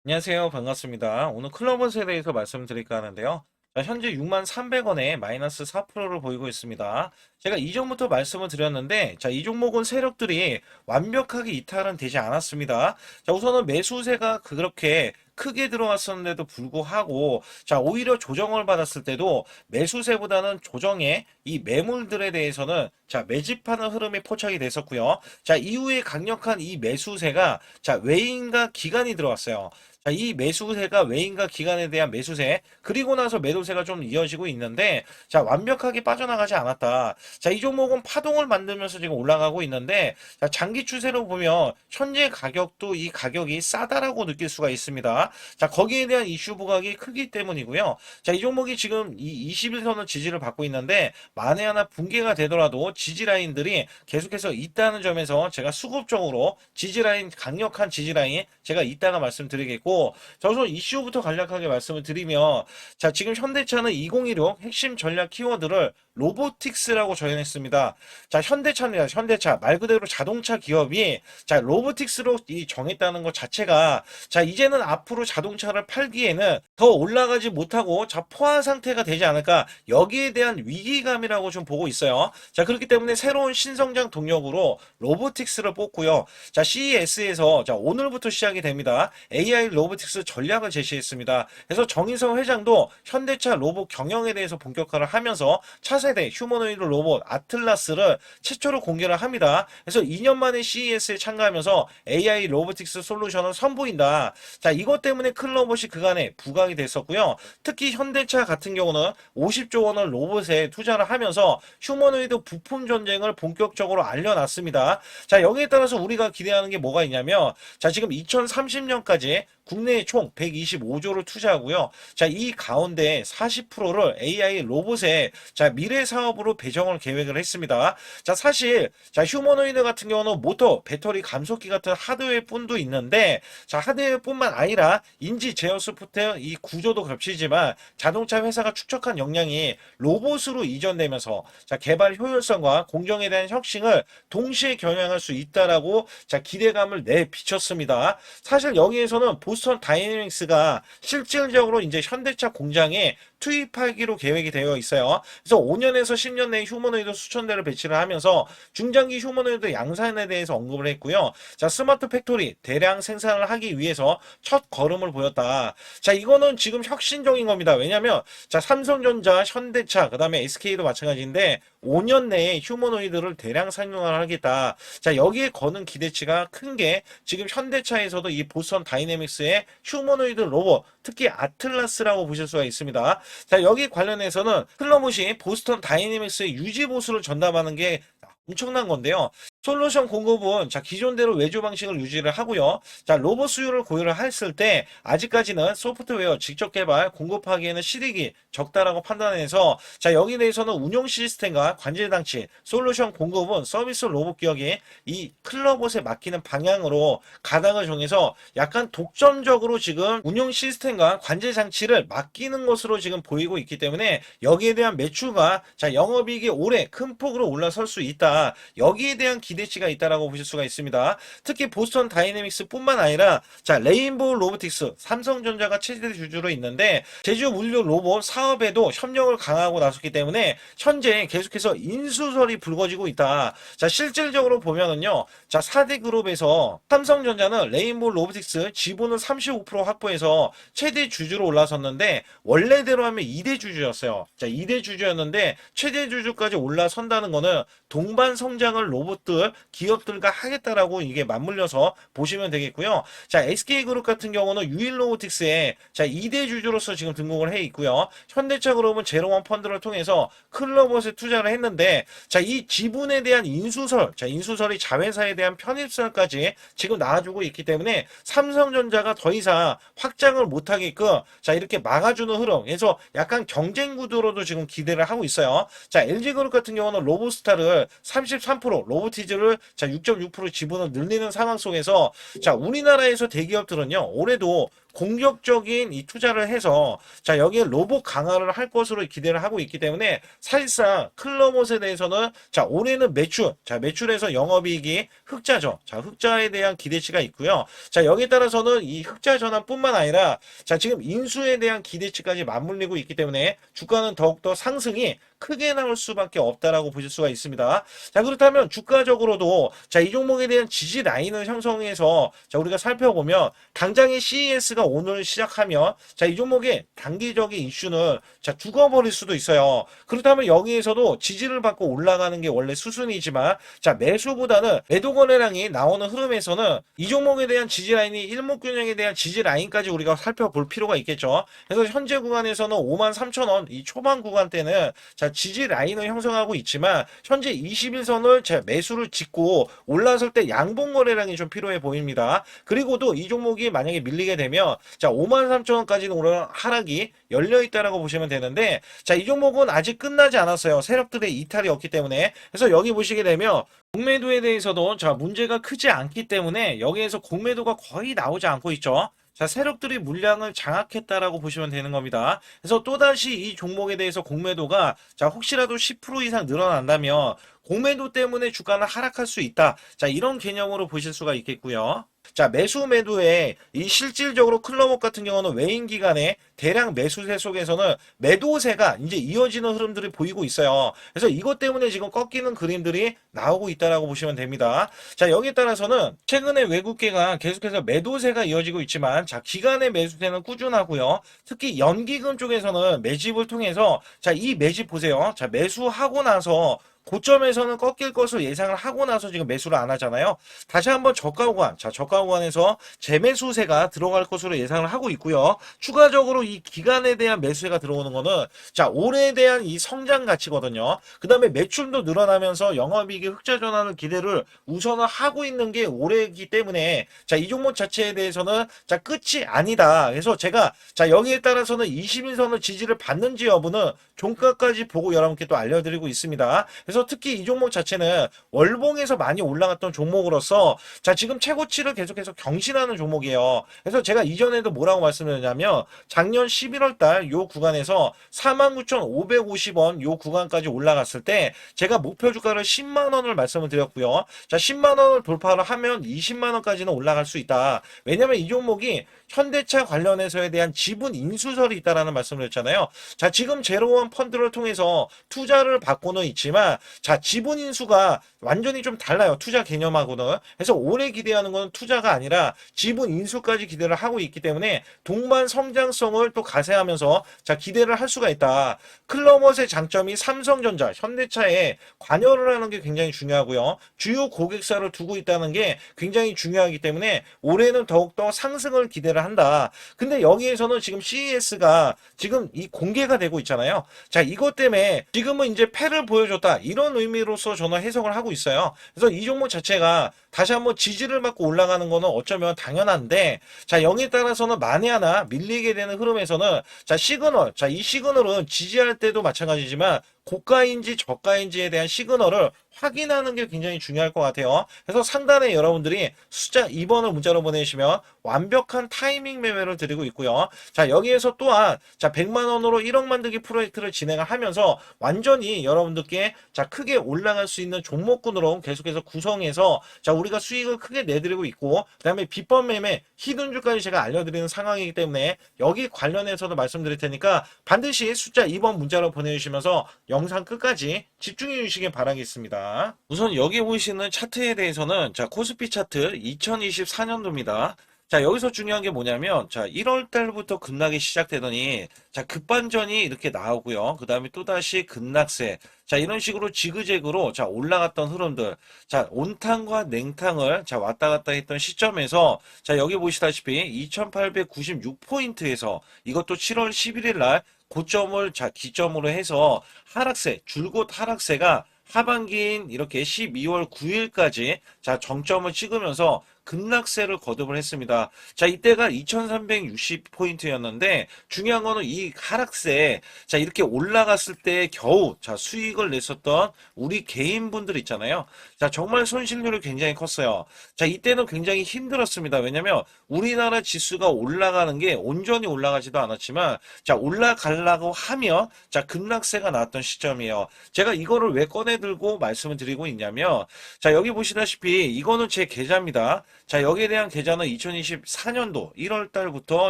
안녕하세요. 반갑습니다. 오늘 클로버스에 대해서 말씀드릴까 하는데요. 자, 현재 63,300원에 마이너스 4%를 보이고 있습니다. 제가 이전부터 말씀을 드렸는데, 자, 이 종목은 세력들이 완벽하게 이탈은 되지 않았습니다. 자, 우선은 매수세가 그렇게 크게 들어왔었는데도 불구하고, 자, 오히려 조정을 받았을 때도 매수세보다는 조정에 이 매물들에 대해서는 자, 매집하는 흐름이 포착이 됐었고요. 자, 이후에 강력한 이 매수세가 자, 외인과 기관이 들어왔어요. 자, 이 매수세가 외인과 기관에 대한 매수세, 그리고 나서 매도세가 좀 이어지고 있는데, 자, 완벽하게 빠져나가지 않았다. 자, 이 종목은 파동을 만들면서 지금 올라가고 있는데, 자, 장기 추세로 보면, 현재 가격도 이 가격이 싸다라고 느낄 수가 있습니다. 자, 거기에 대한 이슈 부각이 크기 때문이고요. 자, 이 종목이 지금 이 21선을 지지를 받고 있는데, 만에 하나 붕괴가 되더라도 지지라인들이 계속해서 있다는 점에서 제가 수급적으로 지지라인, 강력한 지지라인, 제가 이따가 말씀드리겠고, 저도 이슈부터 간략하게 말씀을 드리면, 자, 지금 현대차는 2016 핵심 전략 키워드를 로보틱스라고 정했습니다. 자, 현대차입니다. 현대차. 말 그대로 자동차 기업이, 자, 로보틱스로 정했다는 것 자체가, 자, 이제는 앞으로 자동차를 팔기에는 더 올라가지 못하고, 자, 포화 상태가 되지 않을까. 여기에 대한 위기감이라고 좀 보고 있어요. 자, 그렇기 때문에 새로운 신성장 동력으로 로보틱스를 뽑고요. 자, CES에서, 자, 오늘부터 시작이 됩니다. AI 로보틱스 전략을 제시했습니다. 그래서 정의성 회장도 현대차 로봇 경영에 대해서 본격화를 하면서 차세대 휴머노이드 로봇 아틀라스를 최초로 공개를 합니다. 그래서 2년 만에 CES에 참가하면서 AI 로보틱스 솔루션을 선보인다. 자, 이것 때문에 클로봇이 그간에 부각이 됐었고요. 특히 현대차 같은 경우는 50조 원을 로봇에 투자를 하면서 휴머노이드 부품 전쟁을 본격적으로 알려놨습니다. 자, 여기에 따라서 우리가 기대하는 게 뭐가 있냐면, 자, 지금 2030년까지 국내에 총 125조를 투자하고요. 자, 이 가운데 40%를 AI 로봇에 자, 미래 사업으로 배정을 계획을 했습니다. 자, 사실 자, 휴머노이드 같은 경우는 모터, 배터리 감속기 같은 하드웨어뿐도 있는데, 자, 하드웨어뿐만 아니라 인지 제어 소프트웨어 이 구조도 겹치지만 자동차 회사가 축적한 역량이 로봇으로 이전되면서 자, 개발 효율성과 공정에 대한 혁신을 동시에 겨냥할 수 있다라고 자, 기대감을 내비쳤습니다. 사실 여기에서는 보스턴 다이내믹스가 실질적으로 이제 현대차 공장에 투입하기로 계획이 되어 있어요. 그래서 5년에서 10년 내에 휴머노이드 수천 대를 배치를 하면서 중장기 휴머노이드 양산에 대해서 언급을 했고요. 자, 스마트 팩토리 대량 생산을 하기 위해서 첫 걸음을 보였다. 자, 이거는 지금 혁신적인 겁니다. 왜냐하면 자, 삼성전자, 현대차, 그다음에 SK도 마찬가지인데 5년 내에 휴머노이드를 대량 상용을 하겠다. 자, 여기에 거는 기대치가 큰 게 지금 현대차에서도 이 보스턴 다이내믹스의 휴머노이드 로봇, 특히 아틀라스라고 보실 수가 있습니다. 자, 여기 관련해서는 클러무시 보스턴 다이내믹스의 유지 보수를 전담하는 게 엄청난 건데요. 솔루션 공급은 자, 기존대로 외주 방식을 유지를 하고요. 자, 로봇 수요를 고려를 했을 때 아직까지는 소프트웨어 직접 개발 공급하기에는 실익이 적다라고 판단해서 자, 여기에 대해서는 운용 시스템과 관제 장치 솔루션 공급은 서비스 로봇 기업이 이 클러봇에 맡기는 방향으로 가닥을 정해서 약간 독점적으로 지금 운용 시스템과 관제 장치를 맡기는 것으로 지금 보이고 있기 때문에 여기에 대한 매출과 자, 영업이익이 올해 큰 폭으로 올라설 수 있다. 여기에 대한 기대치가 있다라고 보실 수가 있습니다. 특히 보스턴 다이내믹스뿐만 아니라 자, 레인보우 로보틱스, 삼성전자가 최대 주주로 있는데 제주 물류 로봇 사업에도 협력을 강화하고 나섰기 때문에 현재 계속해서 인수설이 불거지고 있다. 자, 실질적으로 보면은요. 자, 4대 그룹에서 삼성전자는 레인보우 로보틱스 지분을 35% 확보해서 최대 주주로 올라섰는데 원래대로 하면 2대 주주였어요. 자, 2대 주주였는데 최대 주주까지 올라선다는 거는 동반 성장을 로봇들 기업들과 하겠다라고 이게 맞물려서 보시면 되겠고요. 자, SK그룹 같은 경우는 유일로보틱스에 자, 2대 주주로서 지금 등록을 해 있고요. 현대차그룹은 제로원 펀드를 통해서 클로봇에 투자를 했는데 자, 이 지분에 대한 인수설, 자, 인수설이 자회사에 대한 편입설까지 지금 나와주고 있기 때문에 삼성전자가 더 이상 확장을 못하게끔 자, 이렇게 막아주는 흐름. 그래서 약간 경쟁 구도로도 지금 기대를 하고 있어요. 자, LG그룹 같은 경우는 로보스타를 33% 로보티즘 에너지즈를 자 6.6% 지분을 늘리는 상황 속에서 자 우리나라에서 대기업들은요 올해도 공격적인 이 투자를 해서 자 여기에 로봇 강화를 할 것으로 기대를 하고 있기 때문에 사실상 클로봇에 대해서는 자 올해는 매출에서 영업이익이 흑자죠. 자 흑자에 대한 기대치가 있고요. 자 여기에 따라서는 이 흑자 전환뿐만 아니라 자 지금 인수에 대한 기대치까지 맞물리고 있기 때문에 주가는 더욱더 상승이 크게 나올 수밖에 없다라고 보실 수가 있습니다. 자 그렇다면 주가적으로도 자 이 종목에 대한 지지 라인을 형성해서 자 우리가 살펴보면 당장의 CES가 오늘 시작하면 자 이 종목의 단기적인 이슈는 자 죽어버릴 수도 있어요. 그렇다면 여기에서도 지지를 받고 올라가는 게 원래 수순이지만 자 매수보다는 매도 거래량이 나오는 흐름에서는 이 종목에 대한 지지 라인이 일목균형에 대한 지지 라인까지 우리가 살펴볼 필요가 있겠죠. 그래서 현재 구간에서는 53,000원 이 초반 구간대는 자 지지 라인을 형성하고 있지만 현재 21선을 제 매수를 짓고 올라설 때 양봉 거래량이 좀 필요해 보입니다. 그리고도 이 종목이 만약에 밀리게 되면 자 53,000원까지는 오늘 하락이 열려 있다라고 보시면 되는데 자 이 종목은 아직 끝나지 않았어요. 세력들의 이탈이 없기 때문에. 그래서 여기 보시게 되면 공매도에 대해서도 자 문제가 크지 않기 때문에 여기에서 공매도가 거의 나오지 않고 있죠. 자, 세력들이 물량을 장악했다라고 보시면 되는 겁니다. 그래서 또다시 이 종목에 대해서 공매도가 자, 혹시라도 10% 이상 늘어난다면 공매도 때문에 주가는 하락할 수 있다. 자, 이런 개념으로 보실 수가 있겠고요. 자, 매수 매도에 이 실질적으로 클로봇 같은 경우는 외인 기간에 대량 매수세 속에서는 매도세가 이제 이어지는 흐름들이 보이고 있어요. 그래서 이것 때문에 지금 꺾이는 그림들이 나오고 있다라고 보시면 됩니다. 자, 여기에 따라서는 최근에 외국계가 계속해서 매도세가 이어지고 있지만 자, 기간의 매수세는 꾸준하고요. 특히 연기금 쪽에서는 매집을 통해서 자, 이 매집 보세요. 자, 매수하고 나서 고점에서는 꺾일 것을 예상을 하고 나서 지금 매수를 안 하잖아요. 다시 한번 저가 구간, 자 저가 구간에서 재매수세가 들어갈 것으로 예상을 하고 있고요. 추가적으로 이 기간에 대한 매수세가 들어오는 거는 자 올해에 대한 이 성장 가치거든요. 그 다음에 매출도 늘어나면서 영업이익의 흑자 전환을 기대를 우선을 하고 있는 게 올해이기 때문에 자 이 종목 자체에 대해서는 자 끝이 아니다. 그래서 제가 자 여기에 따라서는 21선을 지지를 받는지 여부는 종가까지 보고 여러분께 또 알려드리고 있습니다. 그래서 특히 이 종목 자체는 월봉에서 많이 올라갔던 종목으로서 자 지금 최고치를 계속해서 경신하는 종목이에요. 그래서 제가 이전에도 뭐라고 말씀드렸냐면 작년 11월 달 요 구간에서 49,550원 요 구간까지 올라갔을 때 제가 목표 주가를 10만 원을 말씀을 드렸고요. 자 10만 원을 돌파를 하면 20만 원까지는 올라갈 수 있다. 왜냐면 이 종목이 현대차 관련해서에 대한 지분 인수설이 있다라는 말씀을 했잖아요. 자 지금 제로원 펀드를 통해서 투자를 받고는 있지만 자 지분 인수가 완전히 좀 달라요. 투자 개념하고는. 그래서 올해 기대하는 건 투자가 아니라 지분 인수까지 기대를 하고 있기 때문에 동반 성장성을 또 가세하면서 자 기대를 할 수가 있다. 클로봇의 장점이 삼성전자, 현대차에 관여를 하는 게 굉장히 중요하고요. 주요 고객사를 두고 있다는 게 굉장히 중요하기 때문에 올해는 더욱더 상승을 기대를 한다. 근데 여기에서는 지금 CES가 지금 이 공개가 되고 있잖아요. 자 이것 때문에 지금은 이제 패를 보여줬다. 이런 의미로서 저는 해석을 하고 있어요. 그래서 이 종목 자체가 다시 한번 지지를 받고 올라가는 거는 어쩌면 당연한데 자 여기에 따라서는 만에 하나 밀리게 되는 흐름에서는 자 시그널 자 이 시그널은 지지할 때도 마찬가지지만 고가인지 저가인지에 대한 시그널을 확인하는 게 굉장히 중요할 것 같아요. 그래서 상단에 여러분들이 숫자 2번을 문자로 보내시면 완벽한 타이밍 매매를 드리고 있고요. 자 여기에서 또한 자 100만 원으로 1억 만들기 프로젝트를 진행을 하면서 완전히 여러분들께 자 크게 올라갈 수 있는 종목군으로 계속해서 구성해서 자 우리가 수익을 크게 내드리고 있고 그다음에 비법 매매 히든주까지 제가 알려드리는 상황이기 때문에 여기 관련해서도 말씀드릴 테니까 반드시 숫자 2번 문자로 보내주시면서 영상 끝까지 집중해 주시길 바라겠습니다. 우선 여기 보시는 차트에 대해서는 자 코스피 차트 2024년도입니다. 자 여기서 중요한 게 뭐냐면 자 1월 달부터 급락이 시작되더니 자 급반전이 이렇게 나오고요. 그 다음에 또다시 급락세 자 이런 식으로 지그재그로 자 올라갔던 흐름들 자 온탕과 냉탕을 자 왔다 갔다 했던 시점에서 자 여기 보시다시피 2896포인트에서 이것도 7월 11일 날 고점을 자 기점으로 해서 하락세 줄곧 하락세가 하반기인 이렇게 12월 9일까지 자 정점을 찍으면서 급락세를 거듭을 했습니다. 자, 이때가 2360포인트였는데 중요한 거는 이 하락세, 자, 이렇게 올라갔을 때 겨우 자, 수익을 냈었던 우리 개인분들 있잖아요. 자, 정말 손실률이 굉장히 컸어요. 자, 이때는 굉장히 힘들었습니다. 왜냐면 우리나라 지수가 올라가는 게 온전히 올라가지도 않았지만 자, 올라가려고 하면 자, 급락세가 나왔던 시점이에요. 제가 이거를 왜 꺼내 들고 말씀을 드리고 있냐면 자, 여기 보시다시피 이거는 제 계좌입니다. 자, 여기에 대한 계좌는 2024년도 1월 달부터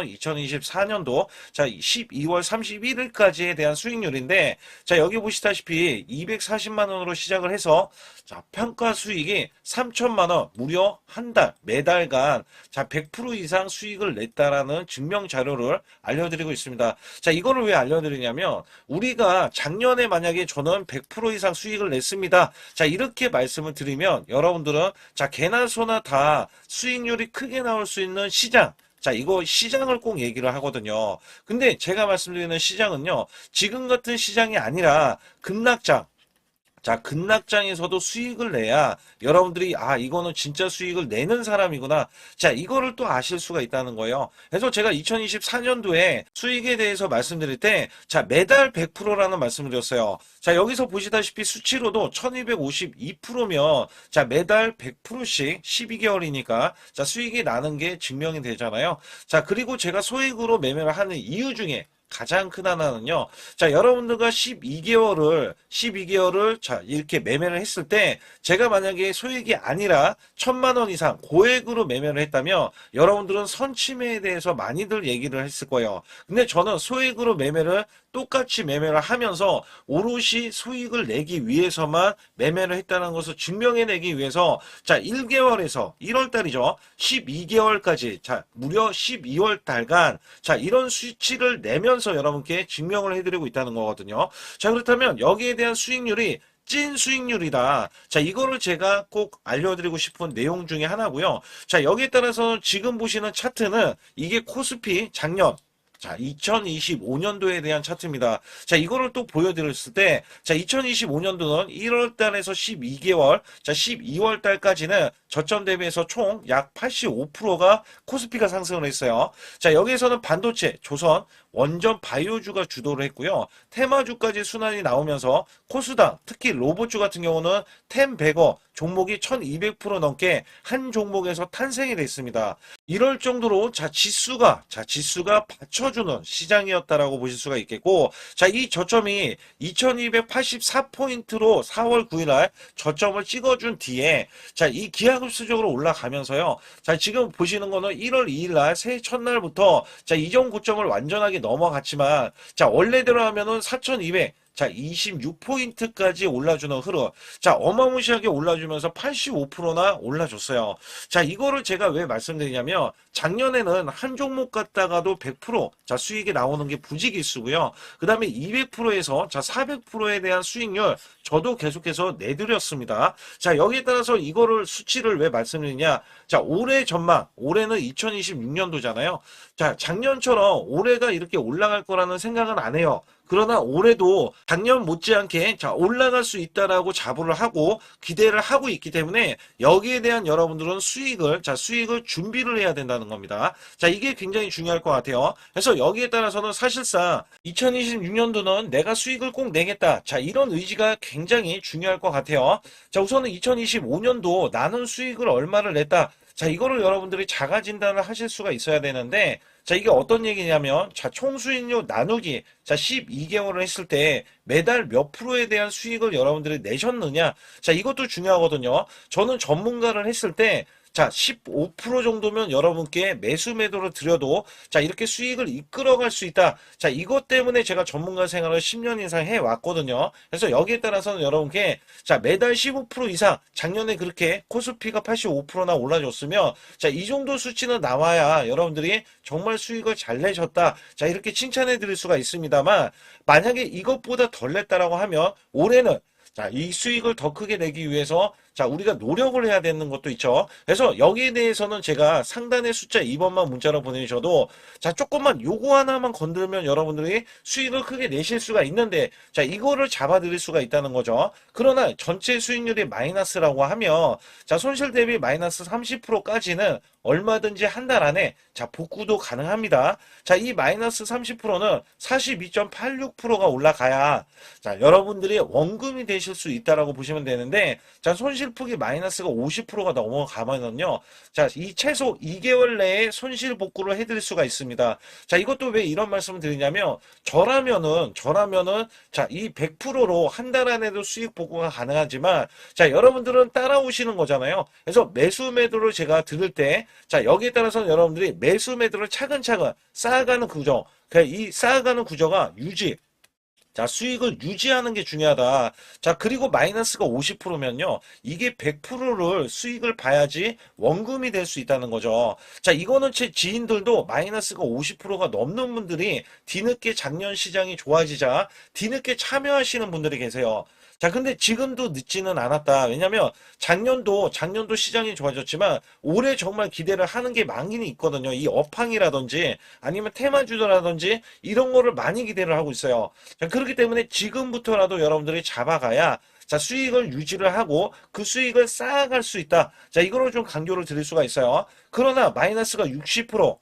2024년도 자, 12월 31일까지에 대한 수익률인데 자, 여기 보시다시피 240만 원으로 시작을 해서 자, 평가 수익이 3천만 원 무려 한 달, 매달간 자, 100% 이상 수익을 냈다라는 증명 자료를 알려드리고 있습니다. 자, 이거를 왜 알려드리냐면 우리가 작년에 만약에 저는 100% 이상 수익을 냈습니다. 자, 이렇게 말씀을 드리면 여러분들은 자, 개나 소나 다 수익률이 크게 나올 수 있는 시장, 자, 이거 시장을 꼭 얘기를 하거든요. 근데 제가 말씀드리는 시장은요, 지금 같은 시장이 아니라 급락장, 자, 급락장에서도 수익을 내야 여러분들이 아, 이거는 진짜 수익을 내는 사람이구나. 자, 이거를 또 아실 수가 있다는 거예요. 그래서 제가 2024년도에 수익에 대해서 말씀드릴 때 자, 매달 100%라는 말씀을 드렸어요. 자, 여기서 보시다시피 수치로도 1252%면 자, 매달 100%씩 12개월이니까 자, 수익이 나는 게 증명이 되잖아요. 자, 그리고 제가 소액으로 매매를 하는 이유 중에 가장 큰 하나는요. 자, 여러분들과 12개월을 자, 이렇게 매매를 했을 때 제가 만약에 소액이 아니라 1000만 원 이상 고액으로 매매를 했다면 여러분들은 선침해에 대해서 많이들 얘기를 했을 거예요. 근데 저는 소액으로 매매를 똑같이 매매를 하면서 오롯이 수익을 내기 위해서만 매매를 했다는 것을 증명해내기 위해서 자, 1개월에서 1월 달이죠. 12개월까지 자, 무려 12월 달간 자, 이런 수치를 내면서 여러분께 증명을 해드리고 있다는 거거든요. 자, 그렇다면 여기에 대한 수익률이 찐 수익률이다. 자, 이거를 제가 꼭 알려드리고 싶은 내용 중에 하나고요. 자, 여기에 따라서 지금 보시는 차트는 이게 코스피 작년 자, 2025년도에 대한 차트입니다. 자, 이거를 또 보여드렸을 때, 자, 2025년도는 1월 달에서 12개월, 자, 12월 달까지는 저점 대비해서 총 약 85%가 코스피가 상승을 했어요. 자, 여기에서는 반도체, 조선, 원전 바이오주가 주도를 했고요. 테마주까지 순환이 나오면서 코스닥, 특히 로봇주 같은 경우는 템베거 종목이 1200% 넘게 한 종목에서 탄생이 됐습니다. 이럴 정도로 지수가 받쳐주는 시장이었다라고 보실 수가 있겠고, 자, 이 저점이 2284포인트로 4월 9일 날 저점을 찍어준 뒤에 자, 이 기하급수적으로 올라가면서요. 자, 지금 보시는 거는 1월 2일 날 새해 첫날부터 자, 이전 고점을 완전하게 넘어갔지만 자, 원래대로 하면은 4200 자, 26포인트까지 올라주는 흐름. 자, 어마무시하게 올라주면서 85%나 올라줬어요. 자, 이거를 제가 왜 말씀드리냐면, 작년에는 한 종목 갖다가도 100%, 자, 수익이 나오는 게 부지기수고요. 그 다음에 200%에서, 자, 400%에 대한 수익률, 저도 계속해서 내드렸습니다. 자, 여기에 따라서 이거를 수치를 왜 말씀드리냐. 자, 올해 전망, 올해는 2026년도잖아요. 자, 작년처럼 올해가 이렇게 올라갈 거라는 생각은 안 해요. 그러나 올해도 작년 못지않게 자, 올라갈 수 있다라고 자부를 하고 기대를 하고 있기 때문에 여기에 대한 여러분들은 수익을 준비를 해야 된다는 겁니다. 자, 이게 굉장히 중요할 것 같아요. 그래서 여기에 따라서는 사실상 2026년도는 내가 수익을 꼭 내겠다. 자, 이런 의지가 굉장히 중요할 것 같아요. 자, 우선은 2025년도 나는 수익을 얼마를 냈다. 자, 이거를 여러분들이 자가 진단을 하실 수가 있어야 되는데, 자, 이게 어떤 얘기냐면, 자, 총수익률 나누기, 자, 12개월을 했을 때 매달 몇 프로에 대한 수익을 여러분들이 내셨느냐. 자, 이것도 중요하거든요. 저는 전문가를 했을 때, 자, 15% 정도면 여러분께 매수 매도를 드려도 자, 이렇게 수익을 이끌어갈 수 있다. 자, 이것 때문에 제가 전문가 생활을 10년 이상 해왔거든요. 그래서 여기에 따라서는 여러분께 자, 매달 15% 이상 작년에 그렇게 코스피가 85%나 올라줬으면 자, 이 정도 수치는 나와야 여러분들이 정말 수익을 잘 내셨다. 자, 이렇게 칭찬해 드릴 수가 있습니다만 만약에 이것보다 덜 냈다라고 하면 올해는 자, 이 수익을 더 크게 내기 위해서 자, 우리가 노력을 해야 되는 것도 있죠. 그래서 여기에 대해서는 제가 상단의 숫자 2번만 문자로 보내주셔도 자, 조금만 요거 하나만 건들면 여러분들이 수익을 크게 내실 수가 있는데 자, 이거를 잡아드릴 수가 있다는 거죠. 그러나 전체 수익률이 마이너스라고 하면 자, 손실 대비 마이너스 30%까지는 얼마든지 한 달 안에 자, 복구도 가능합니다. 자, 이 마이너스 30%는 42.86%가 올라가야 자, 여러분들이 원금이 되실 수 있다라고 보시면 되는데 자, 손실폭이 마이너스가 50%가 넘어가면은요. 자, 이 최소 2개월 내에 손실 복구를 해드릴 수가 있습니다. 자, 이것도 왜 이런 말씀을 드리냐면 저라면은 자, 이 100%로 한 달 안에도 수익 복구가 가능하지만 자, 여러분들은 따라오시는 거잖아요. 그래서 매수 매도를 제가 들을 때 자, 여기에 따라서 여러분들이 매수 매도를 차근차근 쌓아가는 구조. 이 쌓아가는 구조가 유지. 자, 수익을 유지하는 게 중요하다. 자, 그리고 마이너스가 50%면요. 이게 100%를 수익을 봐야지 원금이 될 수 있다는 거죠. 자, 이거는 제 지인들도 마이너스가 50%가 넘는 분들이 뒤늦게 작년 시장이 좋아지자 뒤늦게 참여하시는 분들이 계세요. 자, 근데 지금도 늦지는 않았다. 왜냐면 작년도 시장이 좋아졌지만 올해 정말 기대를 하는 게 많긴 있거든요. 이 업황이라든지 아니면 테마주라든지 이런 거를 많이 기대를 하고 있어요. 자, 그렇기 때문에 지금부터라도 여러분들이 잡아가야 자, 수익을 유지를 하고 그 수익을 쌓아갈 수 있다. 자, 이거를 좀 강조를 드릴 수가 있어요. 그러나 마이너스가 60%,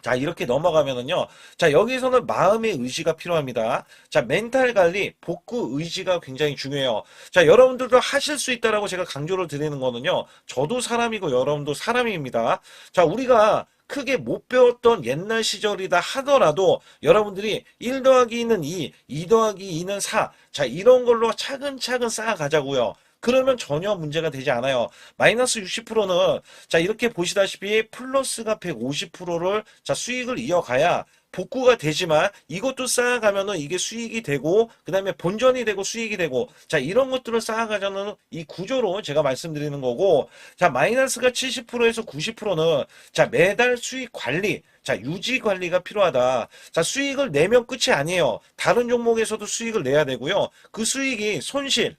자, 이렇게 넘어가면은요. 자, 여기서는 마음의 의지가 필요합니다. 자, 멘탈 관리, 복구 의지가 굉장히 중요해요. 자, 여러분들도 하실 수 있다라고 제가 강조를 드리는 거는요. 저도 사람이고 여러분도 사람입니다. 자, 우리가 크게 못 배웠던 옛날 시절이다 하더라도 여러분들이 1 더하기 2는 2, 2 더하기 2는 4. 자, 이런 걸로 차근차근 쌓아가자고요. 그러면 전혀 문제가 되지 않아요. 마이너스 60%는 자, 이렇게 보시다시피 플러스가 150%를 자, 수익을 이어가야 복구가 되지만 이것도 쌓아가면은 이게 수익이 되고 그다음에 본전이 되고 수익이 되고 자, 이런 것들을 쌓아가자는 이 구조로 제가 말씀드리는 거고 자, 마이너스가 70%에서 90%는 자, 매달 수익 관리 자, 유지 관리가 필요하다. 자, 수익을 내면 끝이 아니에요. 다른 종목에서도 수익을 내야 되고요. 그 수익이 손실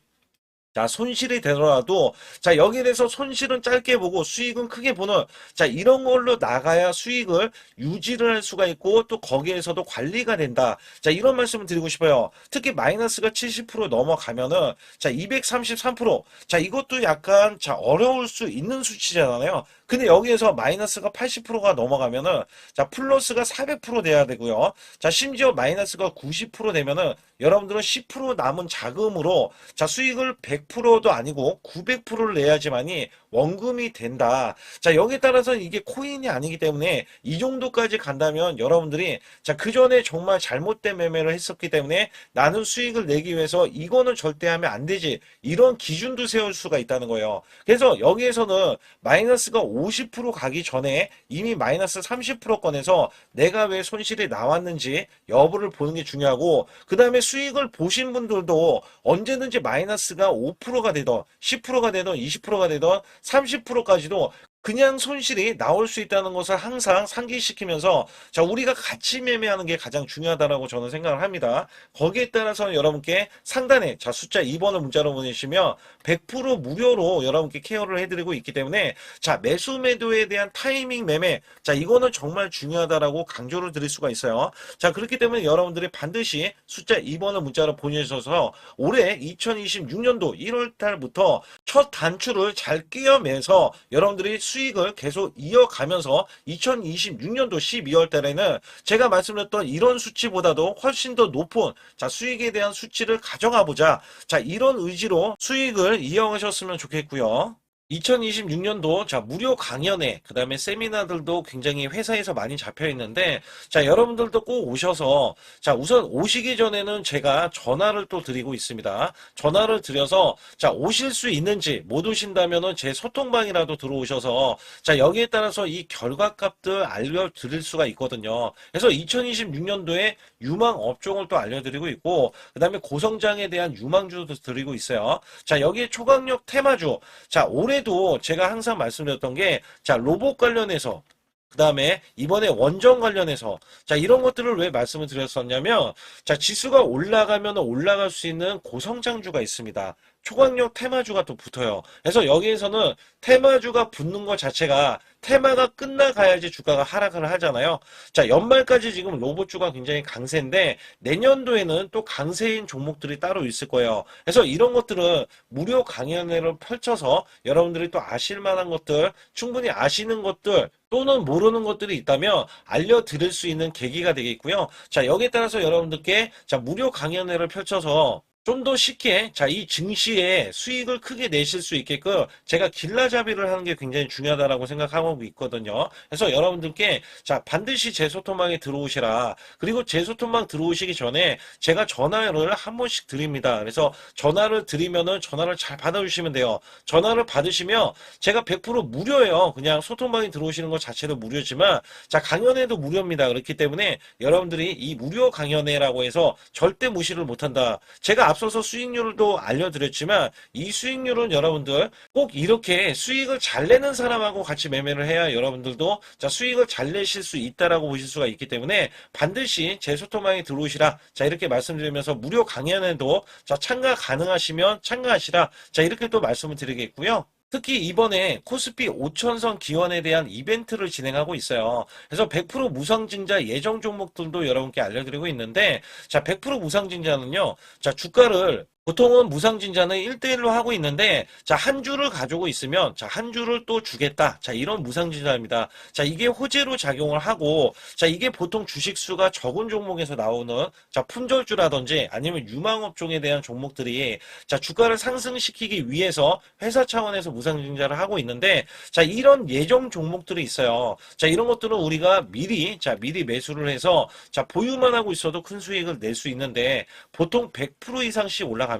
자, 손실이 되더라도, 자, 여기에 대해서 손실은 짧게 보고 수익은 크게 보는, 자, 이런 걸로 나가야 수익을 유지를 할 수가 있고, 또 거기에서도 관리가 된다. 자, 이런 말씀을 드리고 싶어요. 특히 마이너스가 70% 넘어가면은, 자, 233%. 자, 이것도 약간, 자, 어려울 수 있는 수치잖아요. 근데 여기에서 마이너스가 80%가 넘어가면은, 자, 플러스가 400% 돼야 되고요. 자, 심지어 마이너스가 90% 되면은, 여러분들은 10% 남은 자금으로, 자, 수익을 100%도 아니고 900%를 내야지만이 원금이 된다. 자, 여기에 따라서는 이게 코인이 아니기 때문에 이 정도까지 간다면 여러분들이 자, 그 전에 정말 잘못된 매매를 했었기 때문에 나는 수익을 내기 위해서 이거는 절대 하면 안 되지. 이런 기준도 세울 수가 있다는 거예요. 그래서 여기에서는 마이너스가 50% 가기 전에 이미 마이너스 30%권에서 내가 왜 손실이 나왔는지 여부를 보는 게 중요하고 그 다음에 수익을 보신 분들도 언제든지 마이너스가 5%가 되던 10%가 되던 20%가 되던 30%까지도 그냥 손실이 나올 수 있다는 것을 항상 상기시키면서 자, 우리가 같이 매매하는 게 가장 중요하다라고 저는 생각을 합니다. 거기에 따라서 여러분께 상단에 자, 숫자 2번을 문자로 보내시면 100% 무료로 여러분께 케어를 해드리고 있기 때문에 자, 매수 매도에 대한 타이밍 매매 자, 이거는 정말 중요하다라고 강조를 드릴 수가 있어요. 자, 그렇기 때문에 여러분들이 반드시 숫자 2번을 문자로 보내주셔서 올해 2026년도 1월 달부터 첫 단추를 잘 끼워매서 여러분들이 수익을 계속 이어가면서 2026년도 12월 달에는 제가 말씀드렸던 이런 수치보다도 훨씬 더 높은 자, 수익에 대한 수치를 가져가 보자. 자, 이런 의지로 수익을 이어가셨으면 좋겠고요. 2026년도 자, 무료 강연회 그다음에 세미나들도 굉장히 회사에서 많이 잡혀 있는데 자, 여러분들도 꼭 오셔서 자, 우선 오시기 전에는 제가 전화를 또 드리고 있습니다. 전화를 드려서 자, 오실 수 있는지 못 오신다면은 제 소통방이라도 들어오셔서 자, 여기에 따라서 이 결과값들 알려드릴 수가 있거든요. 그래서 2026년도에 유망 업종을 또 알려드리고 있고 그다음에 고성장에 대한 유망주도 드리고 있어요. 자, 여기에 초강력 테마주 자, 올해도 제가 항상 말씀드렸던 게, 자, 로봇 관련해서, 그 다음에 이번에 원전 관련해서, 자, 이런 것들을 왜 말씀을 드렸었냐면, 자, 지수가 올라가면 올라갈 수 있는 고성장주가 있습니다. 초강력 테마주가 또 붙어요. 그래서 여기에서는 테마주가 붙는 것 자체가 테마가 끝나가야지 주가가 하락을 하잖아요. 자, 연말까지 지금 로봇주가 굉장히 강세인데 내년도에는 또 강세인 종목들이 따로 있을 거예요. 그래서 이런 것들은 무료 강연회를 펼쳐서 여러분들이 또 아실 만한 것들, 충분히 아시는 것들 또는 모르는 것들이 있다면 알려드릴 수 있는 계기가 되겠고요. 자, 여기에 따라서 여러분들께 자, 무료 강연회를 펼쳐서 좀 더 쉽게 이 증시에 수익을 크게 내실 수 있게끔 제가 길라잡이를 하는 게 굉장히 중요하다라고 생각하고 있거든요. 그래서 여러분들께 반드시 제 소통방에 들어오시라. 그리고 제 소통방 들어오시기 전에 제가 전화를 한 번씩 드립니다. 그래서 전화를 드리면은 전화를 잘 받아주시면 돼요. 전화를 받으시면 제가 100% 무료예요. 그냥 소통방에 들어오시는 것 자체도 무료지만 강연회도 무료입니다. 그렇기 때문에 여러분들이 이 무료 강연회라고 해서 절대 무시를 못한다. 제가 앞서서 수익률도 알려드렸지만 이 수익률은 여러분들 꼭 이렇게 수익을 잘 내는 사람하고 같이 매매를 해야 여러분들도 수익을 잘 내실 수 있다라고 보실 수가 있기 때문에 반드시 제 소통방에 들어오시라. 이렇게 말씀드리면서 무료 강연에도 참가 가능하시면 참가하시라. 이렇게 또 말씀을 드리겠고요. 특히 이번에 코스피 5천선 기원에 대한 이벤트를 진행하고 있어요. 그래서 100% 무상증자 예정 종목들도 여러분께 알려드리고 있는데 100% 무상증자는요. 주가를 보통은 무상증자는 1대1로 하고 있는데 한 주를 가지고 있으면 한 주를 또 주겠다. 이런 무상증자입니다. 이게 호재로 작용을 하고 이게 보통 주식수가 적은 종목에서 나오는 품절주라든지 아니면 유망업종에 대한 종목들이 주가를 상승시키기 위해서 회사 차원에서 무상증자를 하고 있는데 이런 예정 종목들이 있어요. 이런 것들은 우리가 미리 매수를 해서 보유만 하고 있어도 큰 수익을 낼 수 있는데 보통 100% 이상씩 올라갑니다.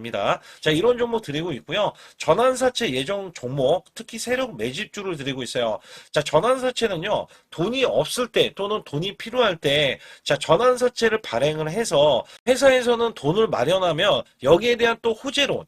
이런 종목 드리고 있고요. 전환사채 예정 종목, 특히 세력 매집주를 드리고 있어요. 전환사채는요, 돈이 없을 때 또는 돈이 필요할 때 전환사채를 발행을 해서 회사에서는 돈을 마련하면 여기에 대한 또 호재로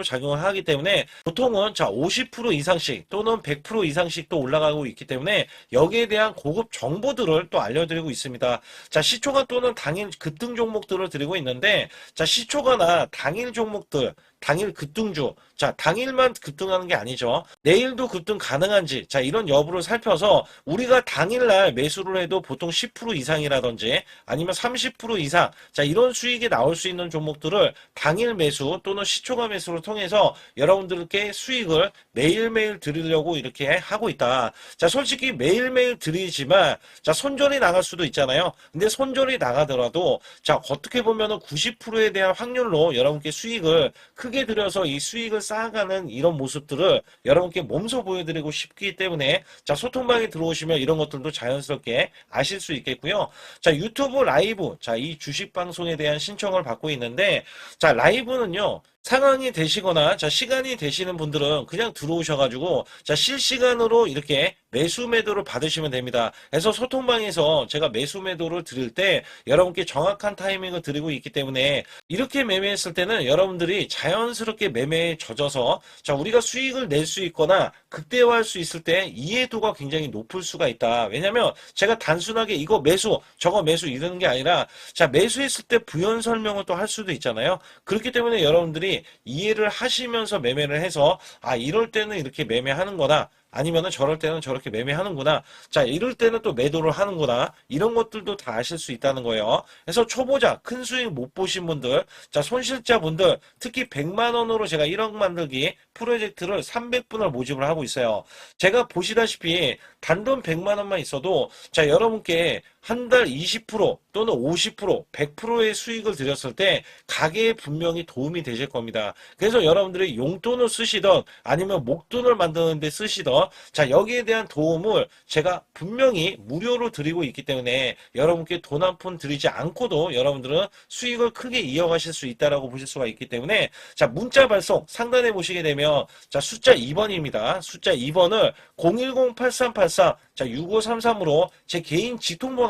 작용을 하기 때문에 보통은 50% 이상씩 또는 100% 이상씩 또 올라가고 있기 때문에 여기에 대한 고급 정보들을 또 알려드리고 있습니다. 시초가 또는 당일 급등 종목들을 드리고 있는데 시초가나 당일 종목들, 당일 급등주, 당일만 급등하는 게 아니죠. 내일도 급등 가능한지, 이런 여부를 살펴서 우리가 당일날 매수를 해도 보통 10% 이상이라든지 아니면 30% 이상, 이런 수익이 나올 수 있는 종목들을 당일 매수 또는 시초가 매수를 통해서 여러분들께 수익을 매일매일 드리려고 이렇게 하고 있다. 솔직히 매일매일 드리지만, 손절이 나갈 수도 있잖아요. 근데 손절이 나가더라도, 어떻게 보면은 90%에 대한 확률로 여러분께 수익을 크게 들여서 이 수익을 쌓아가는 이런 모습들을 여러분께 몸소 보여드리고 싶기 때문에 소통방에 들어오시면 이런 것들도 자연스럽게 아실 수 있겠고요. 유튜브 라이브 이 주식 방송에 대한 신청을 받고 있는데 라이브는요. 상황이 되시거나 시간이 되시는 분들은 그냥 들어오셔가지고 실시간으로 이렇게 매수 매도를 받으시면 됩니다. 그래서 소통방에서 제가 매수 매도를 드릴 때 여러분께 정확한 타이밍을 드리고 있기 때문에 이렇게 매매했을 때는 여러분들이 자연스럽게 매매에 젖어서 우리가 수익을 낼 수 있거나 극대화할 수 있을 때 이해도가 굉장히 높을 수가 있다. 왜냐면 제가 단순하게 이거 매수 저거 매수 이러는 게 아니라 매수했을 때 부연 설명을 또 할 수도 있잖아요. 그렇기 때문에 여러분들이 이해를 하시면서 매매를 해서 이럴 때는 이렇게 매매하는 거다. 아니면은 저럴 때는 저렇게 매매하는구나. 이럴 때는 또 매도를 하는구나. 이런 것들도 다 아실 수 있다는 거예요. 그래서 초보자, 큰 수익 못 보신 분들, 손실자분들, 특히 100만 원으로 제가 1억 만들기 프로젝트를 300분을 모집을 하고 있어요. 제가 보시다시피 단돈 100만 원만 있어도 여러분께 한 달 20% 또는 50%, 100%의 수익을 드렸을 때 가게에 분명히 도움이 되실 겁니다. 그래서 여러분들이 용돈을 쓰시던 아니면 목돈을 만드는 데 쓰시던 여기에 대한 도움을 제가 분명히 무료로 드리고 있기 때문에 여러분께 돈 한 푼 드리지 않고도 여러분들은 수익을 크게 이어가실 수 있다라고 보실 수가 있기 때문에 문자 발송 상단에 보시게 되면 숫자 2번입니다. 숫자 2번을 010-8383-6533으로 제 개인 직통번호입니다.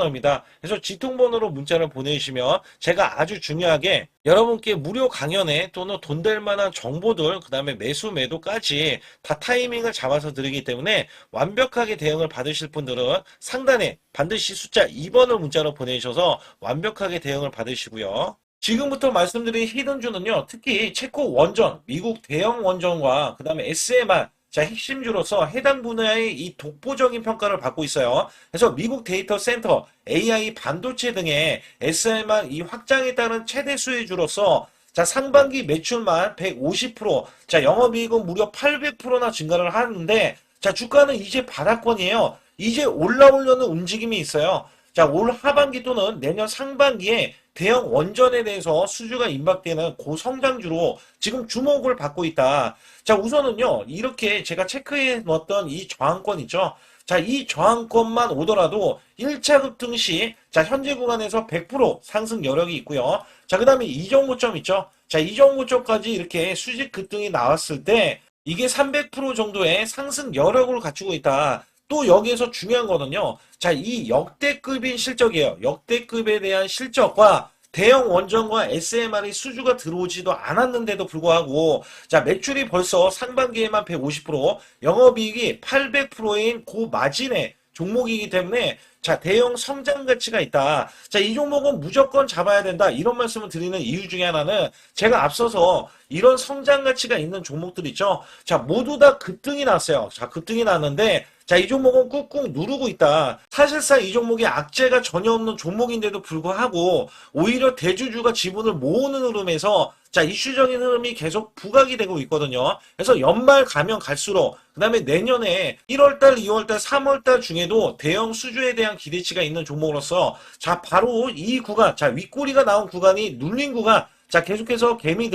그래서 직통번호로 문자를 보내주시면 제가 아주 중요하게 여러분께 무료 강연에 또는 돈 될 만한 정보들, 그 다음에 매수 매도까지 다 타이밍을 잡아서 드리기 때문에 완벽하게 대응을 받으실 분들은 상단에 반드시 숫자 2번을 문자로 보내주셔서 완벽하게 대응을 받으시고요. 지금부터 말씀드린 히든주는요, 특히 체코 원전, 미국 대형 원전과 그 다음에 SMR, 자, 핵심주로서 해당 분야의 이 독보적인 평가를 받고 있어요. 그래서 미국 데이터 센터, AI 반도체 등의 SMR 이 확장에 따른 최대 수혜주로서 자, 상반기 매출만 150%, 자, 영업이익은 무려 800%나 증가를 하는데, 자, 주가는 이제 바닥권이에요. 이제 올라오려는 움직임이 있어요. 자, 올 하반기 또는 내년 상반기에 대형 원전에 대해서 수주가 임박되는 고성장주로 지금 주목을 받고 있다. 자, 우선은요, 이렇게 제가 체크해 놓았던 이 저항권 있죠. 자, 이 저항권만 오더라도 1차 급등 시, 자, 현재 구간에서 100% 상승 여력이 있고요. 자, 그 다음에 이정고점 있죠. 자, 이정고점까지 이렇게 수직 급등이 나왔을 때, 이게 300% 정도의 상승 여력을 갖추고 있다. 또 여기에서 중요한 거는요. 자, 이 역대급인 실적이에요. 역대급에 대한 실적과 대형 원전과 SMR이 수주가 들어오지도 않았는데도 불구하고 자, 매출이 벌써 상반기에만 150%, 영업이익이 800%인 고마진의 종목이기 때문에 자, 대형 성장 가치가 있다. 자, 이 종목은 무조건 잡아야 된다. 이런 말씀을 드리는 이유 중에 하나는 제가 앞서서 이런 성장 가치가 있는 종목들 있죠. 자, 모두 다 급등이 났어요. 자, 급등이 났는데 자, 이 종목은 꾹꾹 누르고 있다. 사실상 이 종목이 악재가 전혀 없는 종목인데도 불구하고 오히려 대주주가 지분을 모으는 흐름에서 자, 이슈적인 흐름이 계속 부각이 되고 있거든요. 그래서 연말 가면 갈수록 그 다음에 내년에 1월달, 2월달, 3월달 중에도 대형 수주에 대한 기대치가 있는 종목으로서 자, 바로 이 구간, 자, 윗꼬리가 나온 구간이 눌린 구간, 자, 계속해서 개미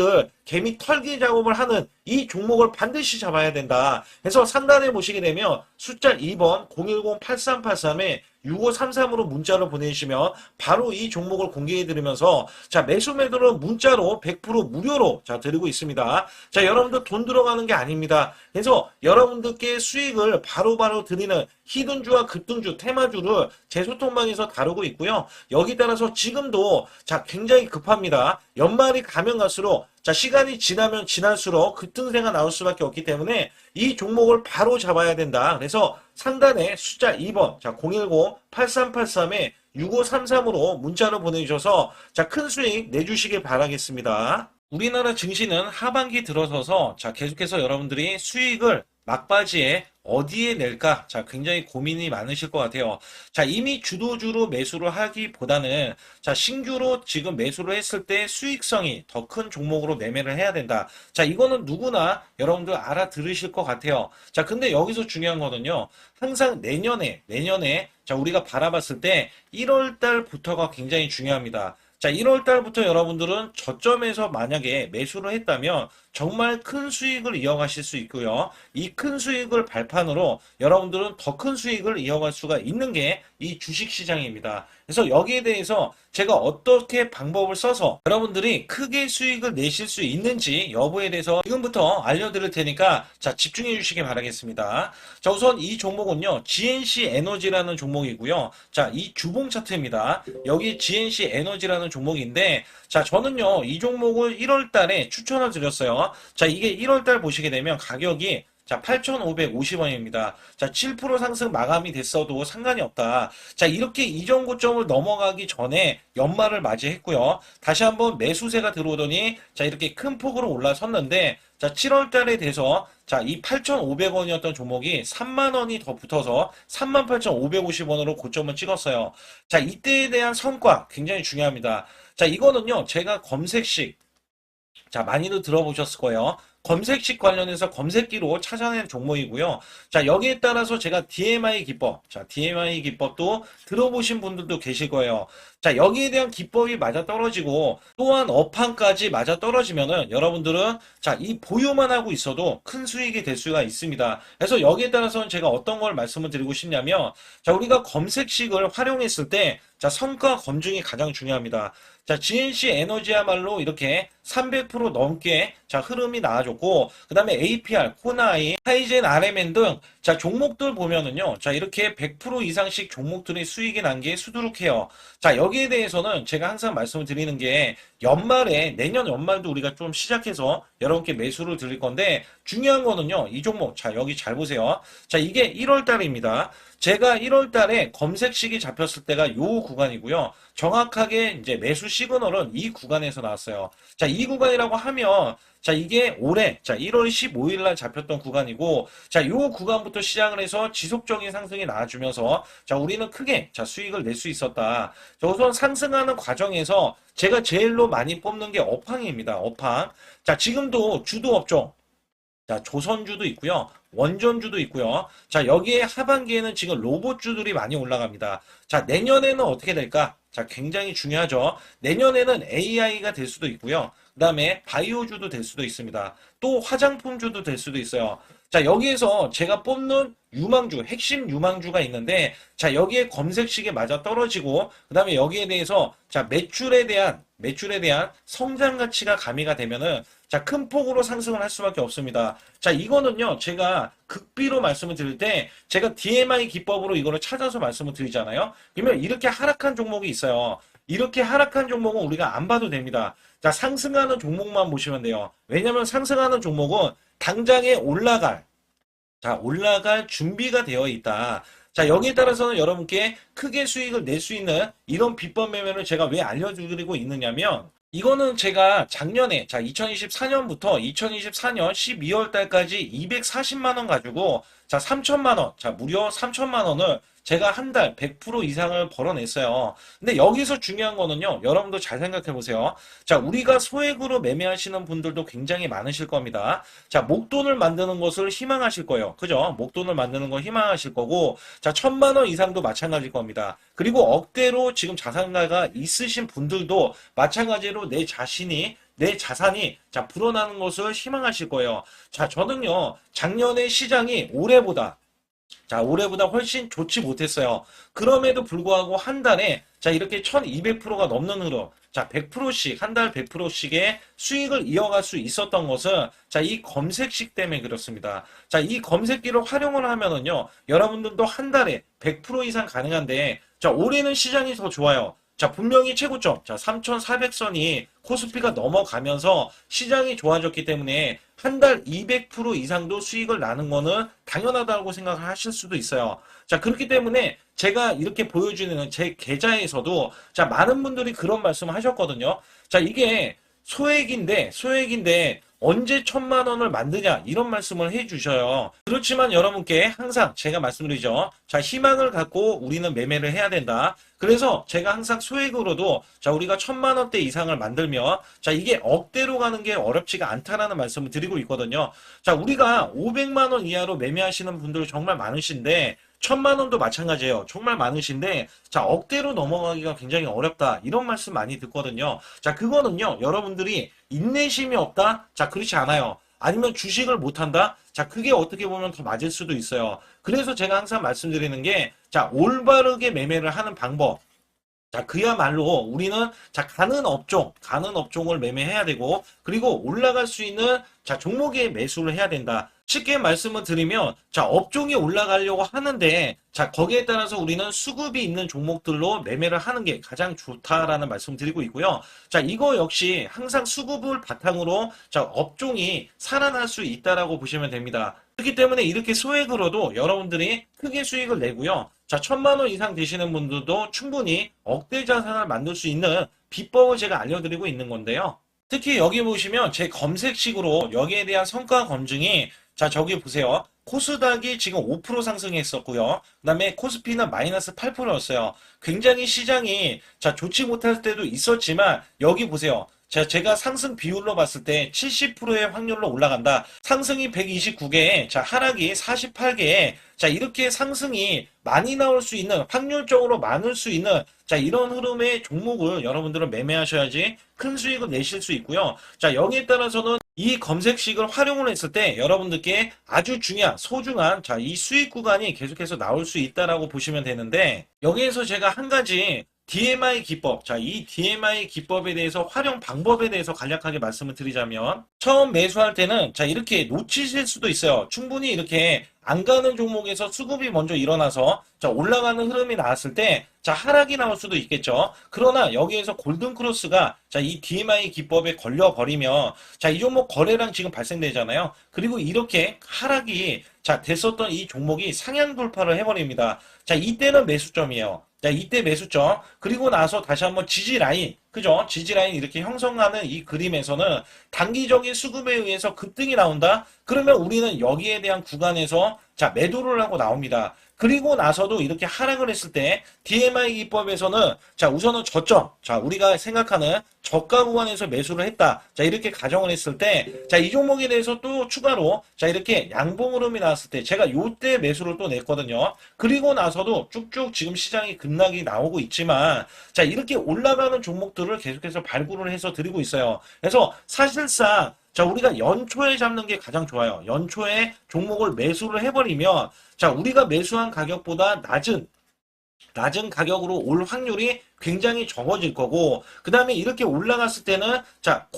털기 작업을 하는 이 종목을 반드시 잡아야 된다. 그래서 상단에 보시게 되면 숫자 2번 010-8383에 6533으로 문자를 보내주시면 바로 이 종목을 공개해드리면서 자, 매수 매도는 문자로 100% 무료로 자, 드리고 있습니다. 자, 여러분들 돈 들어가는 게 아닙니다. 그래서 여러분들께 수익을 바로바로 드리는 히든주와 급등주, 테마주를 제 소통방에서 다루고 있고요. 여기 따라서 지금도 자, 굉장히 급합니다. 연말이 가면 갈수록 자, 시간이 지나면 지날수록 급등세가 나올 수밖에 없기 때문에 이 종목을 바로 잡아야 된다. 그래서 상단에 숫자 2번, 자, 010-8383에 6533으로 문자로 보내주셔서 자, 큰 수익 내주시길 바라겠습니다. 우리나라 증시는 하반기 들어서서 자, 계속해서 여러분들이 수익을 막바지에 어디에 낼까? 자, 굉장히 고민이 많으실 것 같아요. 자, 이미 주도주로 매수를 하기보다는 자, 신규로 지금 매수를 했을 때 수익성이 더 큰 종목으로 매매를 해야 된다. 자, 이거는 누구나 여러분들 알아들으실 것 같아요. 자, 근데 여기서 중요한 거는요. 항상 내년에 자, 우리가 바라봤을 때 1월 달부터가 굉장히 중요합니다. 자, 1월 달부터 여러분들은 저점에서 만약에 매수를 했다면 정말 큰 수익을 이어가실 수 있고요. 이 큰 수익을 발판으로 여러분들은 더 큰 수익을 이어갈 수가 있는 게 이 주식시장입니다. 그래서 여기에 대해서 제가 어떻게 방법을 써서 여러분들이 크게 수익을 내실 수 있는지 여부에 대해서 지금부터 알려드릴 테니까 자, 집중해 주시기 바라겠습니다. 자, 우선 이 종목은요, GNC 에너지라는 종목이고요. 자, 이 주봉 차트입니다. 여기 GNC 에너지라는 종목인데 자, 저는요, 이 종목을 1월 달에 추천을 드렸어요. 자, 이게 1월 달 보시게 되면 가격이 자, 8,550원입니다. 자, 7% 상승 마감이 됐어도 상관이 없다. 자, 이렇게 이전 고점을 넘어가기 전에 연말을 맞이했고요. 다시 한번 매수세가 들어오더니 자, 이렇게 큰 폭으로 올라섰는데 자, 7월 달에 돼서 자, 이 8,500원이었던 종목이 3만 원이 더 붙어서 38,550원으로 고점을 찍었어요. 자, 이때에 대한 성과 굉장히 중요합니다. 자, 이거는요, 제가 검색식 자, 많이들 들어보셨을 거예요. 검색식 관련해서 검색기로 찾아낸 종목이고요. 자, 여기에 따라서 제가 DMI 기법, 자, DMI 기법도 들어보신 분들도 계실 거예요. 자, 여기에 대한 기법이 맞아 떨어지고 또한 업황까지 맞아 떨어지면은 여러분들은 자, 이 보유만 하고 있어도 큰 수익이 될 수가 있습니다. 그래서 여기에 따라서는 제가 어떤 걸 말씀을 드리고 싶냐면 자, 우리가 검색식을 활용했을 때 자, 성과 검증이 가장 중요합니다. 자, GNC 에너지야말로 이렇게 300% 넘게 자, 흐름이 나와줬고, 그 다음에 APR, 코나이, 하이젠, RMN 등 자, 종목들 보면은요. 자, 이렇게 100% 이상씩 종목들의 수익이 난 게 수두룩해요. 자, 여기에 대해서는 제가 항상 말씀을 드리는 게 연말에 내년 연말도 우리가 좀 시작해서 여러분께 매수를 드릴 건데 중요한 거는요. 이 종목 자 여기 잘 보세요. 자 이게 1월 달입니다. 제가 1월 달에 검색식이 잡혔을 때가 요 구간이고요. 정확하게 이제 매수 시그널은 이 구간에서 나왔어요. 자, 이 구간이라고 하면 자, 이게 올해 자, 1월 15일 날 잡혔던 구간이고 자, 요 구간부터 시작을 해서 지속적인 상승이 나와주면서 자, 우리는 크게 자, 수익을 낼 수 있었다. 자, 우선 상승하는 과정에서 제가 제일로 많이 뽑는 게 업황입니다. 업황. 자, 지금도 주도 업종 자, 조선주도 있고요. 원전주도 있고요. 자, 여기에 하반기에는 지금 로봇주들이 많이 올라갑니다. 자, 내년에는 어떻게 될까? 자, 굉장히 중요하죠. 내년에는 AI가 될 수도 있고요. 그 다음에 바이오주도 될 수도 있습니다. 또 화장품주도 될 수도 있어요. 자, 여기에서 제가 뽑는 유망주, 핵심 유망주가 있는데, 자, 여기에 검색식에 맞아 떨어지고, 그 다음에 여기에 대해서, 자, 매출에 대한 성장 가치가 가미가 되면은, 자, 큰 폭으로 상승을 할 수밖에 없습니다. 자, 이거는요, 제가 극비로 말씀을 드릴 때, 제가 DMI 기법으로 이거를 찾아서 말씀을 드리잖아요. 그러면 이렇게 하락한 종목이 있어요. 이렇게 하락한 종목은 우리가 안 봐도 됩니다. 자, 상승하는 종목만 보시면 돼요. 왜냐면 상승하는 종목은 당장에 올라갈 준비가 되어 있다. 자, 여기에 따라서는 여러분께 크게 수익을 낼 수 있는 이런 비법 매매를 제가 왜 알려드리고 있느냐면, 이거는 제가 작년에, 자, 2024년부터 2024년 12월 달까지 240만 원 가지고, 자, 3천만 원, 자, 무려 3천만 원을 제가 한 달 100% 이상을 벌어냈어요. 근데 여기서 중요한 거는요, 여러분도 잘 생각해 보세요. 자, 우리가 소액으로 매매하시는 분들도 굉장히 많으실 겁니다. 자, 목돈을 만드는 것을 희망하실 거예요. 그죠? 목돈을 만드는 걸 희망하실 거고, 자, 1,000만 원 이상도 마찬가지일 겁니다. 그리고 억대로 지금 자산가가 있으신 분들도 마찬가지로 내 자산이 자 불어나는 것을 희망하실 거예요. 자, 저는요 작년에 시장이 올해보다 훨씬 좋지 못했어요. 그럼에도 불구하고 한 달에 자 이렇게 1200%가 넘는 흐름, 자 100%씩 한 달 100%씩의 수익을 이어갈 수 있었던 것은 자 이 검색식 때문에 그렇습니다. 자 이 검색기를 활용을 하면은요 여러분들도 한 달에 100% 이상 가능한데 자 올해는 시장이 더 좋아요. 자, 분명히 최고점, 자, 3,400선이 코스피가 넘어가면서 시장이 좋아졌기 때문에 한 달 200% 이상도 수익을 나는 거는 당연하다고 생각을 하실 수도 있어요. 자, 그렇기 때문에 제가 이렇게 보여주는 제 계좌에서도 자, 많은 분들이 그런 말씀을 하셨거든요. 자, 이게 소액인데 언제 1,000만 원을 만드냐 이런 말씀을 해주셔요. 그렇지만 여러분께 항상 제가 말씀드리죠. 자, 희망을 갖고 우리는 매매를 해야 된다. 그래서 제가 항상 소액으로도 자 우리가 1,000만 원대 이상을 만들면 자 이게 억대로 가는 게 어렵지가 않다라는 말씀을 드리고 있거든요. 자, 우리가 500만 원 이하로 매매하시는 분들 정말 많으신데 1,000만 원도 마찬가지예요. 정말 많으신데 자 억대로 넘어가기가 굉장히 어렵다 이런 말씀 많이 듣거든요. 자, 그거는요 여러분들이 인내심이 없다? 자, 그렇지 않아요. 아니면 주식을 못한다? 자, 그게 어떻게 보면 더 맞을 수도 있어요. 그래서 제가 항상 말씀드리는 게 자 올바르게 매매를 하는 방법, 자, 그야말로 우리는 자 가는 업종을 매매해야 되고 그리고 올라갈 수 있는 자 종목에 매수를 해야 된다. 쉽게 말씀을 드리면 자 업종이 올라가려고 하는데 자 거기에 따라서 우리는 수급이 있는 종목들로 매매를 하는 게 가장 좋다라는 말씀 드리고 있고요. 자, 이거 역시 항상 수급을 바탕으로 자 업종이 살아날 수 있다라고 보시면 됩니다. 그렇기 때문에 이렇게 소액으로도 여러분들이 크게 수익을 내고요. 자, 1,000만 원 이상 되시는 분들도 충분히 억대 자산을 만들 수 있는 비법을 제가 알려드리고 있는 건데요. 특히 여기 보시면 제 검색식으로 여기에 대한 성과 검증이 자 저기 보세요. 코스닥이 지금 5% 상승했었고요. 그 다음에 코스피는 마이너스 8%였어요. 굉장히 시장이 자 좋지 못할 때도 있었지만 여기 보세요. 자, 제가 상승 비율로 봤을 때 70%의 확률로 올라간다. 상승이 129개에, 자, 하락이 48개에, 자, 이렇게 상승이 많이 나올 수 있는, 확률적으로 많을 수 있는, 자, 이런 흐름의 종목을 여러분들은 매매하셔야지 큰 수익을 내실 수 있고요. 자, 여기에 따라서는 이 검색식을 활용을 했을 때 여러분들께 아주 소중한, 자, 이 수익 구간이 계속해서 나올 수 있다라고 보시면 되는데, 여기에서 제가 한 가지 DMI 기법. 자, 이 DMI 기법에 대해서 활용 방법에 대해서 간략하게 말씀을 드리자면 처음 매수할 때는 자, 이렇게 놓치실 수도 있어요. 충분히 이렇게 안 가는 종목에서 수급이 먼저 일어나서 자, 올라가는 흐름이 나왔을 때 자, 하락이 나올 수도 있겠죠. 그러나 여기에서 골든 크로스가 자, 이 DMI 기법에 걸려 버리면 자, 이 종목 거래량 지금 발생되잖아요. 그리고 이렇게 하락이 자, 됐었던 이 종목이 상향 돌파를 해버립니다. 자, 이때는 매수점이에요. 자, 이때 매수점. 그리고 나서 다시 한번 지지 라인. 그죠? 지지 라인 이렇게 형성하는 이 그림에서는 단기적인 수급에 의해서 급등이 나온다? 그러면 우리는 여기에 대한 구간에서 자, 매도를 하고 나옵니다. 그리고 나서도 이렇게 하락을 했을 때 DMI 기법에서는 자, 우선은 저점. 자, 우리가 생각하는 저가 구간에서 매수를 했다. 자, 이렇게 가정을 했을 때 자, 이 종목에 대해서 또 추가로 자, 이렇게 양봉 흐름이 나왔을 때 제가 요때 매수를 또 냈거든요. 그리고 나서도 쭉쭉 지금 시장이 급락이 나오고 있지만 자, 이렇게 올라가는 종목들을 계속해서 발굴을 해서 드리고 있어요. 그래서 사실상 자, 우리가 연초에 잡는 게 가장 좋아요. 연초에 종목을 매수를 해버리면 자, 우리가 매수한 가격보다 낮은 가격으로 올 확률이 굉장히 적어질 거고, 그 다음에 이렇게 올라갔을 때는, 자,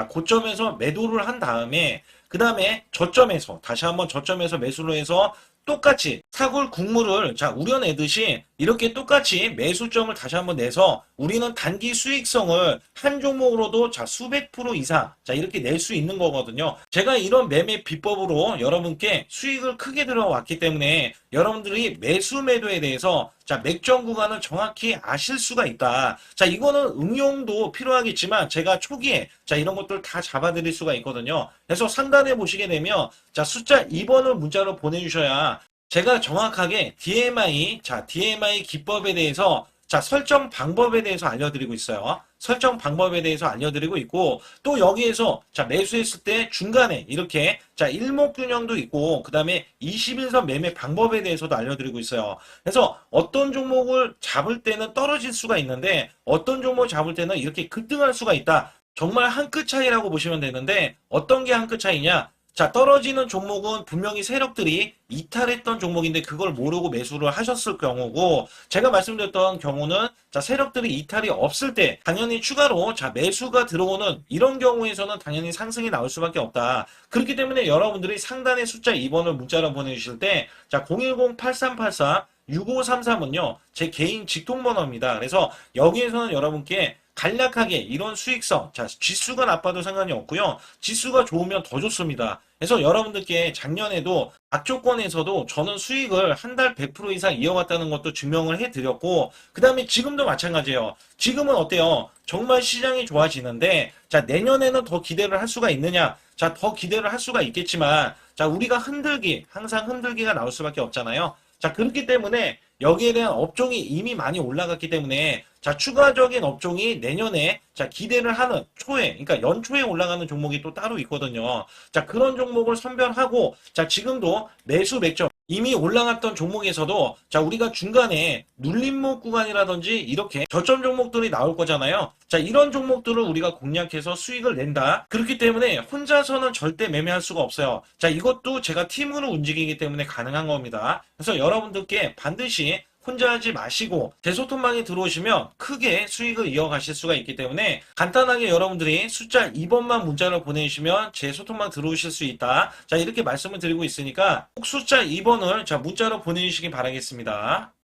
고점에서 매도를 한 다음에, 그 다음에 저점에서, 다시 한번 저점에서 매수를 해서 똑같이 사골 국물을 자, 우려내듯이 이렇게 똑같이 매수점을 다시 한번 내서 우리는 단기 수익성을 한 종목으로도 자, 수백 프로 이상 자, 이렇게 낼 수 있는 거거든요. 제가 이런 매매 비법으로 여러분께 수익을 크게 들어왔기 때문에 여러분들이 매수 매도에 대해서 자, 맥점 구간을 정확히 아실 수가 있다. 자, 이거는 응용도 필요하겠지만 제가 초기에 자, 이런 것들 다 잡아드릴 수가 있거든요. 그래서 상단에 보시게 되면 자, 숫자 2번을 문자로 보내주셔야 제가 정확하게 DMI 기법에 대해서 자, 설정 방법에 대해서 알려드리고 있어요. 설정 방법에 대해서 알려드리고 있고, 또 여기에서, 자, 매수했을 때 중간에 이렇게, 자, 일목균형도 있고, 그 다음에 21선 매매 방법에 대해서도 알려드리고 있어요. 그래서 어떤 종목을 잡을 때는 떨어질 수가 있는데, 어떤 종목을 잡을 때는 이렇게 급등할 수가 있다. 정말 한 끗 차이라고 보시면 되는데, 어떤 게 한 끗 차이냐? 자, 떨어지는 종목은 분명히 세력들이 이탈했던 종목인데 그걸 모르고 매수를 하셨을 경우고, 제가 말씀드렸던 경우는 자, 세력들이 이탈이 없을 때 당연히 추가로 자, 매수가 들어오는 이런 경우에서는 당연히 상승이 나올 수밖에 없다. 그렇기 때문에 여러분들이 상단에 숫자 2번을 문자로 보내주실 때 자, 010-8384 6533은요, 제 개인 직통번호입니다. 그래서 여기에서는 여러분께 간략하게 이런 수익성, 자, 지수가 나빠도 상관이 없고요. 지수가 좋으면 더 좋습니다. 그래서 여러분들께 작년에도 악조건에서도 저는 수익을 한 달 100% 이상 이어갔다는 것도 증명을 해드렸고, 그 다음에 지금도 마찬가지예요. 지금은 어때요? 정말 시장이 좋아지는데, 자, 내년에는 더 기대를 할 수가 있느냐? 자, 더 기대를 할 수가 있겠지만, 자, 우리가 항상 흔들기가 나올 수밖에 없잖아요. 자, 그렇기 때문에 여기에 대한 업종이 이미 많이 올라갔기 때문에 자, 추가적인 업종이 내년에 자, 기대를 하는 초에, 그러니까 연초에 올라가는 종목이 또 따로 있거든요. 자, 그런 종목을 선별하고 자, 지금도 매수 맥점 이미 올라갔던 종목에서도 자, 우리가 중간에 눌림목 구간이라든지 이렇게 저점 종목들이 나올 거잖아요. 자, 이런 종목들을 우리가 공략해서 수익을 낸다. 그렇기 때문에 혼자서는 절대 매매할 수가 없어요. 자, 이것도 제가 팀으로 움직이기 때문에 가능한 겁니다. 그래서 여러분들께 반드시 혼자 하지 마시고 제 소통방에 들어오시면 크게 수익을 이어가실 수가 있기 때문에 간단하게 여러분들이 숫자 2번만 문자로 보내주시면 제 소통방 들어오실 수 있다. 자, 이렇게 말씀을 드리고 있으니까 꼭 숫자 2번을 자, 문자로 보내주시기 바라겠습니다.